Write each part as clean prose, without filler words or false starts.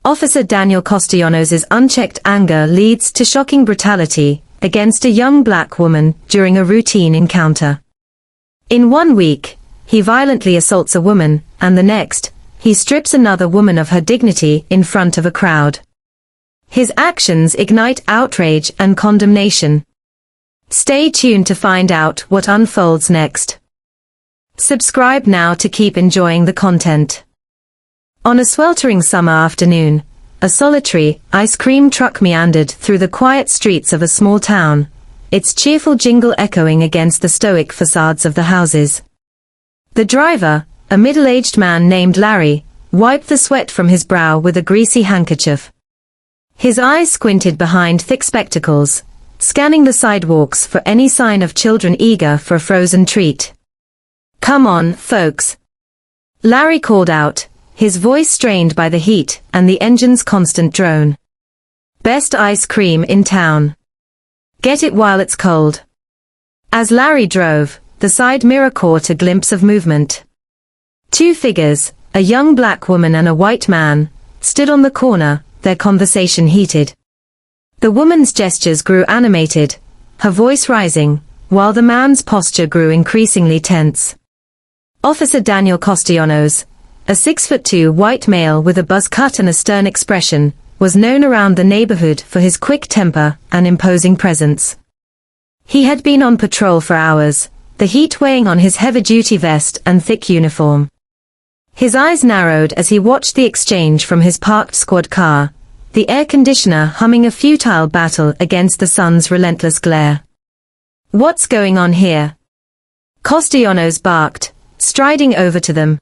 Officer Daniel Castellanos' unchecked anger leads to shocking brutality against a young black woman during a routine encounter. In 1 week, he violently assaults a woman, and the next, he strips another woman of her dignity in front of a crowd. His actions ignite outrage and condemnation. Stay tuned to find out what unfolds next. Subscribe now to keep enjoying the content. On a sweltering summer afternoon, a solitary ice cream truck meandered through the quiet streets of a small town, its cheerful jingle echoing against the stoic facades of the houses. The driver, a middle-aged man named Larry, wiped the sweat from his brow with a greasy handkerchief. His eyes squinted behind thick spectacles, scanning the sidewalks for any sign of children eager for a frozen treat. "Come on, folks," Larry called out, his voice strained by the heat and the engine's constant drone. "Best ice cream in town. Get it while it's cold." As Larry drove, the side mirror caught a glimpse of movement. 2 figures, a young black woman and a white man, stood on the corner, their conversation heated. The woman's gestures grew animated, her voice rising, while the man's posture grew increasingly tense. Officer Daniel Castellanos, a 6'2" white male with a buzz cut and a stern expression, was known around the neighborhood for his quick temper and imposing presence. He had been on patrol for hours, the heat weighing on his heavy-duty vest and thick uniform. His eyes narrowed as he watched the exchange from his parked squad car, the air conditioner humming a futile battle against the sun's relentless glare. "What's going on here?" Castellanos barked, striding over to them.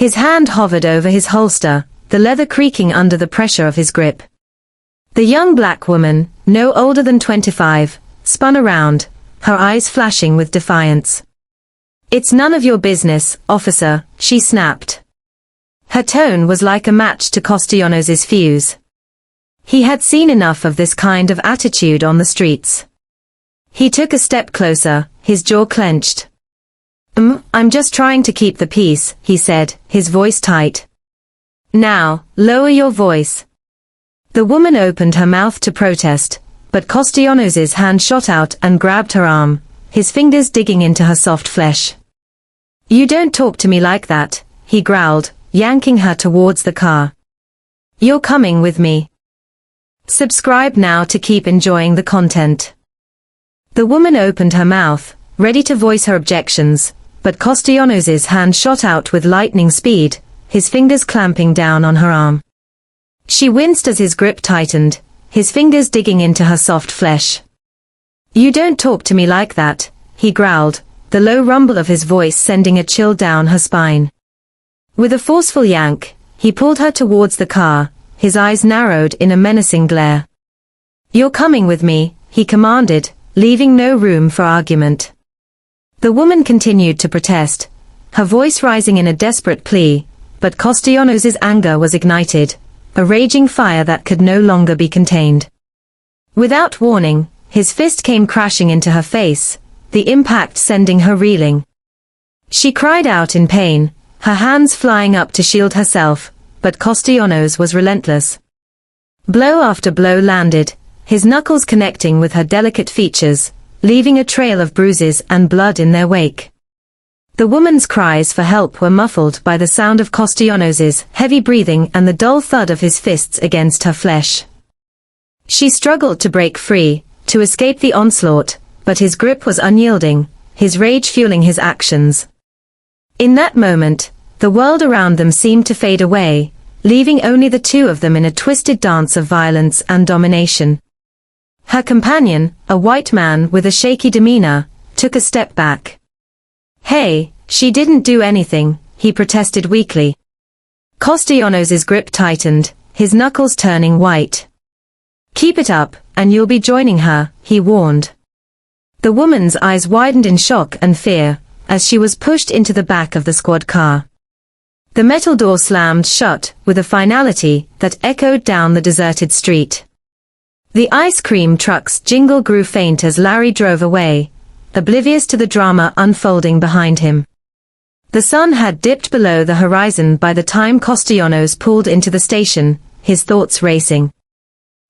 His hand hovered over his holster, the leather creaking under the pressure of his grip. The young black woman, no older than 25, spun around, her eyes flashing with defiance. "It's none of your business, officer," she snapped. Her tone was like a match to Castellanos' fuse. He had seen enough of this kind of attitude on the streets. He took a step closer, his jaw clenched. I'm just trying to keep the peace," he said, his voice tight. "Now, lower your voice." The woman opened her mouth to protest, but Castellanos' hand shot out and grabbed her arm, his fingers digging into her soft flesh. "You don't talk to me like that," he growled, yanking her towards the car. "You're coming with me." Subscribe now to keep enjoying the content. The woman opened her mouth, ready to voice her objections, but Castellanos' hand shot out with lightning speed, his fingers clamping down on her arm. She winced as his grip tightened, his fingers digging into her soft flesh. "You don't talk to me like that," he growled, the low rumble of his voice sending a chill down her spine. With a forceful yank, he pulled her towards the car, his eyes narrowed in a menacing glare. "You're coming with me," he commanded, leaving no room for argument. The woman continued to protest, her voice rising in a desperate plea, but Castellanos' anger was ignited, a raging fire that could no longer be contained. Without warning, his fist came crashing into her face, the impact sending her reeling. She cried out in pain, her hands flying up to shield herself, but Castellanos was relentless. Blow after blow landed, his knuckles connecting with her delicate features, leaving a trail of bruises and blood in their wake. The woman's cries for help were muffled by the sound of Castellanos' heavy breathing and the dull thud of his fists against her flesh. She struggled to break free, to escape the onslaught, but his grip was unyielding, his rage fueling his actions. In that moment, the world around them seemed to fade away, leaving only the two of them in a twisted dance of violence and domination. Her companion, a white man with a shaky demeanor, took a step back. "Hey, she didn't do anything," he protested weakly. Castellanos' grip tightened, his knuckles turning white. "Keep it up, and you'll be joining her," he warned. The woman's eyes widened in shock and fear, as she was pushed into the back of the squad car. The metal door slammed shut, with a finality that echoed down the deserted street. The ice cream truck's jingle grew faint as Larry drove away, oblivious to the drama unfolding behind him. The sun had dipped below the horizon by the time Castellanos pulled into the station, his thoughts racing.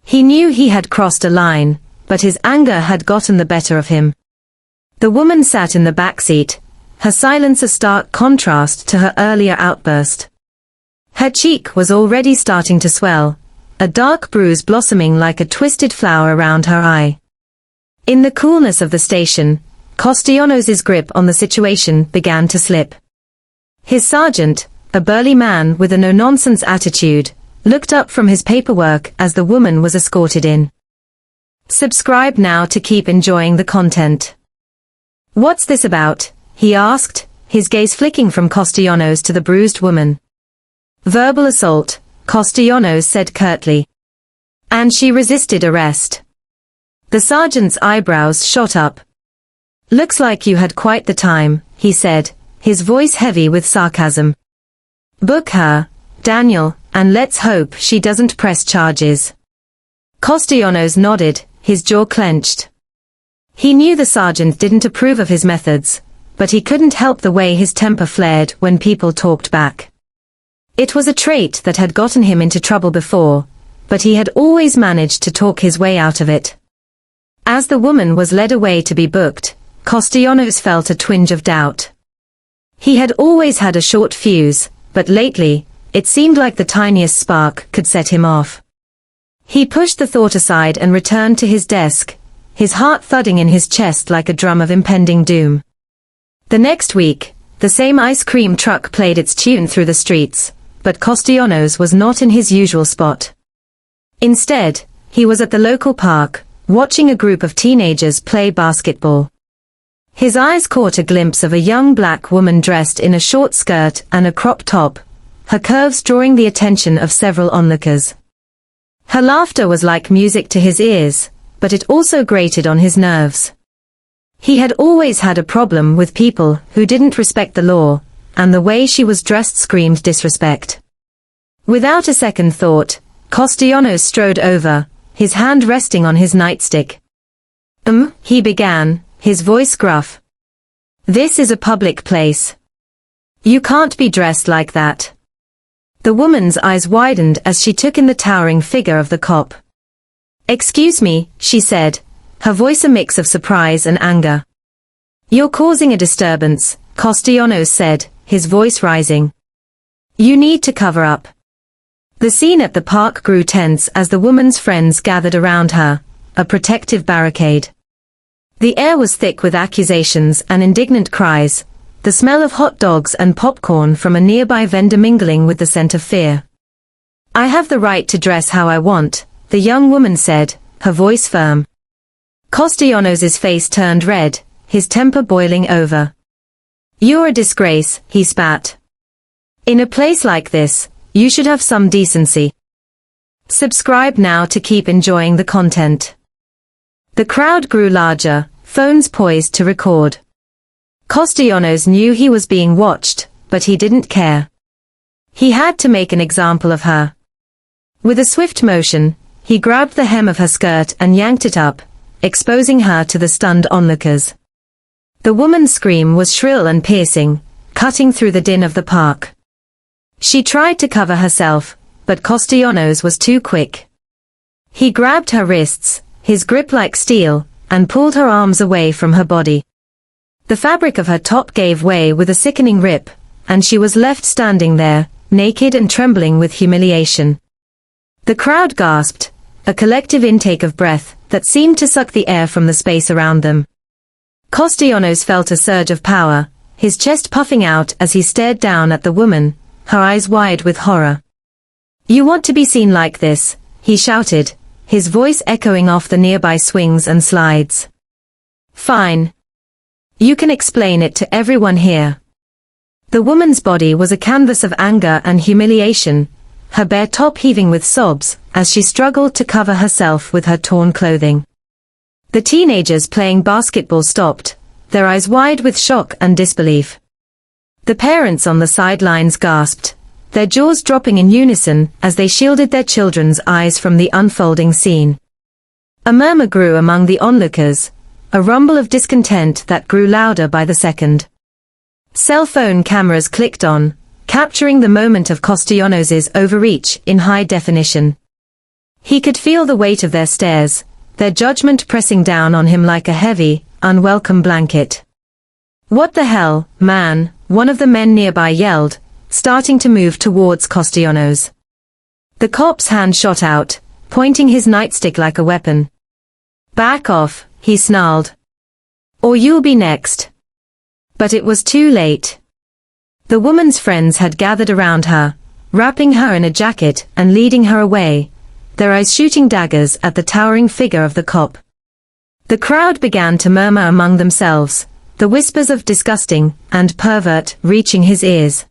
He knew he had crossed a line, but his anger had gotten the better of him. The woman sat in the back seat, her silence a stark contrast to her earlier outburst. Her cheek was already starting to swell, a dark bruise blossoming like a twisted flower around her eye. In the coolness of the station, Castellanos' grip on the situation began to slip. His sergeant, a burly man with a no-nonsense attitude, looked up from his paperwork as the woman was escorted in. Subscribe now to keep enjoying the content. What's this about? He asked, his gaze flicking from Castellanos to the bruised woman. Verbal assault, Castellanos said curtly. And she resisted arrest. The sergeant's eyebrows shot up. Looks like you had quite the time, he said, his voice heavy with sarcasm. Book her, Daniel, and let's hope she doesn't press charges. Castellanos nodded, his jaw clenched. He knew the sergeant didn't approve of his methods, but he couldn't help the way his temper flared when people talked back. It was a trait that had gotten him into trouble before, but he had always managed to talk his way out of it. As the woman was led away to be booked, Castellanos felt a twinge of doubt. He had always had a short fuse, but lately, it seemed like the tiniest spark could set him off. He pushed the thought aside and returned to his desk, his heart thudding in his chest like a drum of impending doom. The next week, the same ice cream truck played its tune through the streets, but Castellanos was not in his usual spot. Instead, he was at the local park, watching a group of teenagers play basketball. His eyes caught a glimpse of a young black woman dressed in a short skirt and a crop top, her curves drawing the attention of several onlookers. Her laughter was like music to his ears, but it also grated on his nerves. He had always had a problem with people who didn't respect the law, and the way she was dressed screamed disrespect. Without a second thought, Castellanos strode over, his hand resting on his nightstick. He began, his voice gruff. This is a public place. You can't be dressed like that. The woman's eyes widened as she took in the towering figure of the cop. Excuse me, she said, her voice a mix of surprise and anger. You're causing a disturbance, Castellanos said, his voice rising. You need to cover up. The scene at the park grew tense as the woman's friends gathered around her, a protective barricade. The air was thick with accusations and indignant cries, the smell of hot dogs and popcorn from a nearby vendor mingling with the scent of fear. I have the right to dress how I want, the young woman said, her voice firm. Castellanos' face turned red, his temper boiling over. You're a disgrace, he spat. In a place like this, you should have some decency. Subscribe now to keep enjoying the content. The crowd grew larger, phones poised to record. Castellanos knew he was being watched, but he didn't care. He had to make an example of her. With a swift motion, he grabbed the hem of her skirt and yanked it up, exposing her to the stunned onlookers. The woman's scream was shrill and piercing, cutting through the din of the park. She tried to cover herself, but Castellanos was too quick. He grabbed her wrists, his grip like steel, and pulled her arms away from her body. The fabric of her top gave way with a sickening rip, and she was left standing there, naked and trembling with humiliation. The crowd gasped, a collective intake of breath that seemed to suck the air from the space around them. Castellanos felt a surge of power, his chest puffing out as he stared down at the woman, her eyes wide with horror. You want to be seen like this, he shouted, his voice echoing off the nearby swings and slides. Fine. You can explain it to everyone here. The woman's body was a canvas of anger and humiliation, her bare top heaving with sobs, as she struggled to cover herself with her torn clothing. The teenagers playing basketball stopped, their eyes wide with shock and disbelief. The parents on the sidelines gasped, their jaws dropping in unison as they shielded their children's eyes from the unfolding scene. A murmur grew among the onlookers, a rumble of discontent that grew louder by the second. Cell phone cameras clicked on, capturing the moment of Castellanos' overreach in high definition. He could feel the weight of their stares, their judgment pressing down on him like a heavy, unwelcome blanket. "What the hell, man?" one of the men nearby yelled, starting to move towards Castellanos. The cop's hand shot out, pointing his nightstick like a weapon. "Back off," he snarled. "Or you'll be next." But it was too late. The woman's friends had gathered around her, wrapping her in a jacket and leading her away, their eyes shooting daggers at the towering figure of the cop. The crowd began to murmur among themselves, the whispers of disgusting and pervert reaching his ears.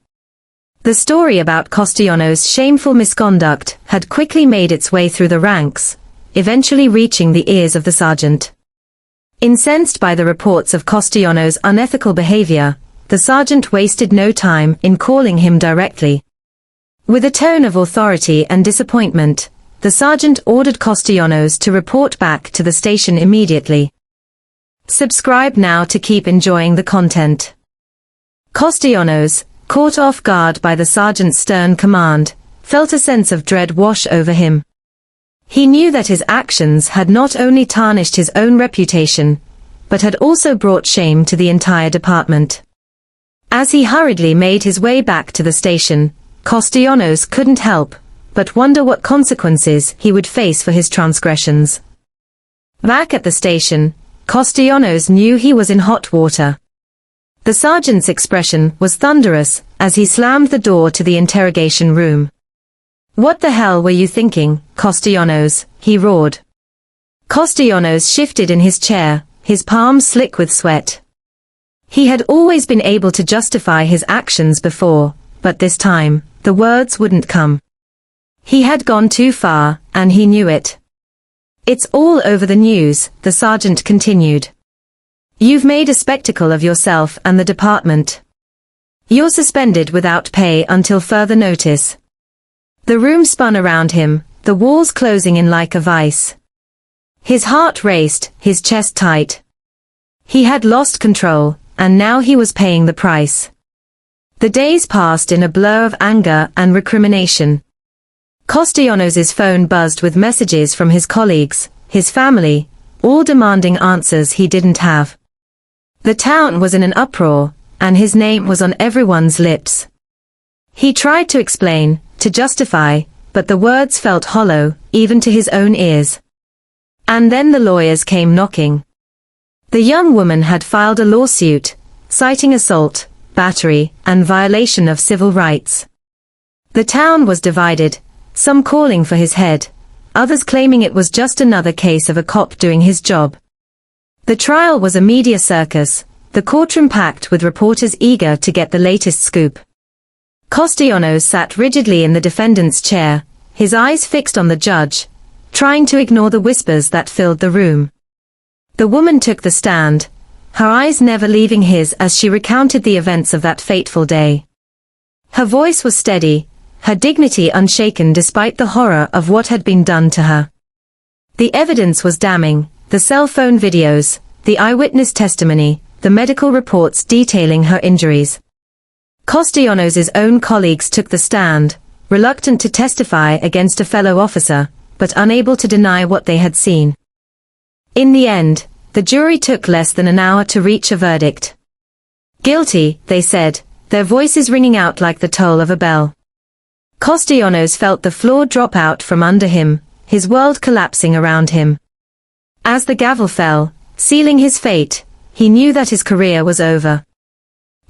The story about Castellanos' shameful misconduct had quickly made its way through the ranks, eventually reaching the ears of the sergeant. Incensed by the reports of Castellanos' unethical behavior, the sergeant wasted no time in calling him directly. With a tone of authority and disappointment, the sergeant ordered Castellanos to report back to the station immediately. Subscribe now to keep enjoying the content. Castellanos, caught off guard by the sergeant's stern command, felt a sense of dread wash over him. He knew that his actions had not only tarnished his own reputation, but had also brought shame to the entire department. As he hurriedly made his way back to the station, Castellanos couldn't help but wonder what consequences he would face for his transgressions. Back at the station, Castellanos knew he was in hot water. The sergeant's expression was thunderous as he slammed the door to the interrogation room. "What the hell were you thinking, Castellanos?" he roared. Castellanos shifted in his chair, his palms slick with sweat. He had always been able to justify his actions before, but this time, the words wouldn't come. He had gone too far, and he knew it. "It's all over the news," the sergeant continued. "You've made a spectacle of yourself and the department. You're suspended without pay until further notice." The room spun around him, the walls closing in like a vice. His heart raced, his chest tight. He had lost control, and now he was paying the price. The days passed in a blur of anger and recrimination. Castellanos' phone buzzed with messages from his colleagues, his family, all demanding answers he didn't have. The town was in an uproar, and his name was on everyone's lips. He tried to explain, to justify, but the words felt hollow, even to his own ears. And then the lawyers came knocking. The young woman had filed a lawsuit, citing assault, battery, and violation of civil rights. The town was divided, some calling for his head, others claiming it was just another case of a cop doing his job. The trial was a media circus, the courtroom packed with reporters eager to get the latest scoop. Castellanos sat rigidly in the defendant's chair, his eyes fixed on the judge, trying to ignore the whispers that filled the room. The woman took the stand, her eyes never leaving his as she recounted the events of that fateful day. Her voice was steady, her dignity unshaken despite the horror of what had been done to her. The evidence was damning, the cell phone videos, the eyewitness testimony, the medical reports detailing her injuries. Castellanos' own colleagues took the stand, reluctant to testify against a fellow officer, but unable to deny what they had seen. In the end, the jury took less than an hour to reach a verdict. "Guilty," they said, their voices ringing out like the toll of a bell. Castellanos felt the floor drop out from under him, his world collapsing around him. As the gavel fell, sealing his fate, he knew that his career was over.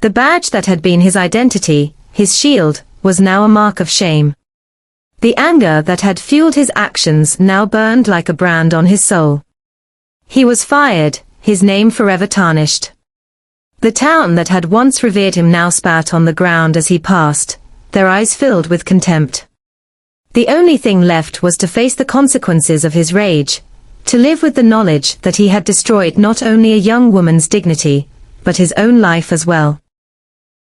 The badge that had been his identity, his shield, was now a mark of shame. The anger that had fueled his actions now burned like a brand on his soul. He was fired, his name forever tarnished. The town that had once revered him now spat on the ground as he passed, their eyes filled with contempt. The only thing left was to face the consequences of his rage, to live with the knowledge that he had destroyed not only a young woman's dignity, but his own life as well.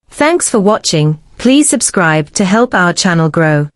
Thanks for watching, please subscribe to help our channel grow.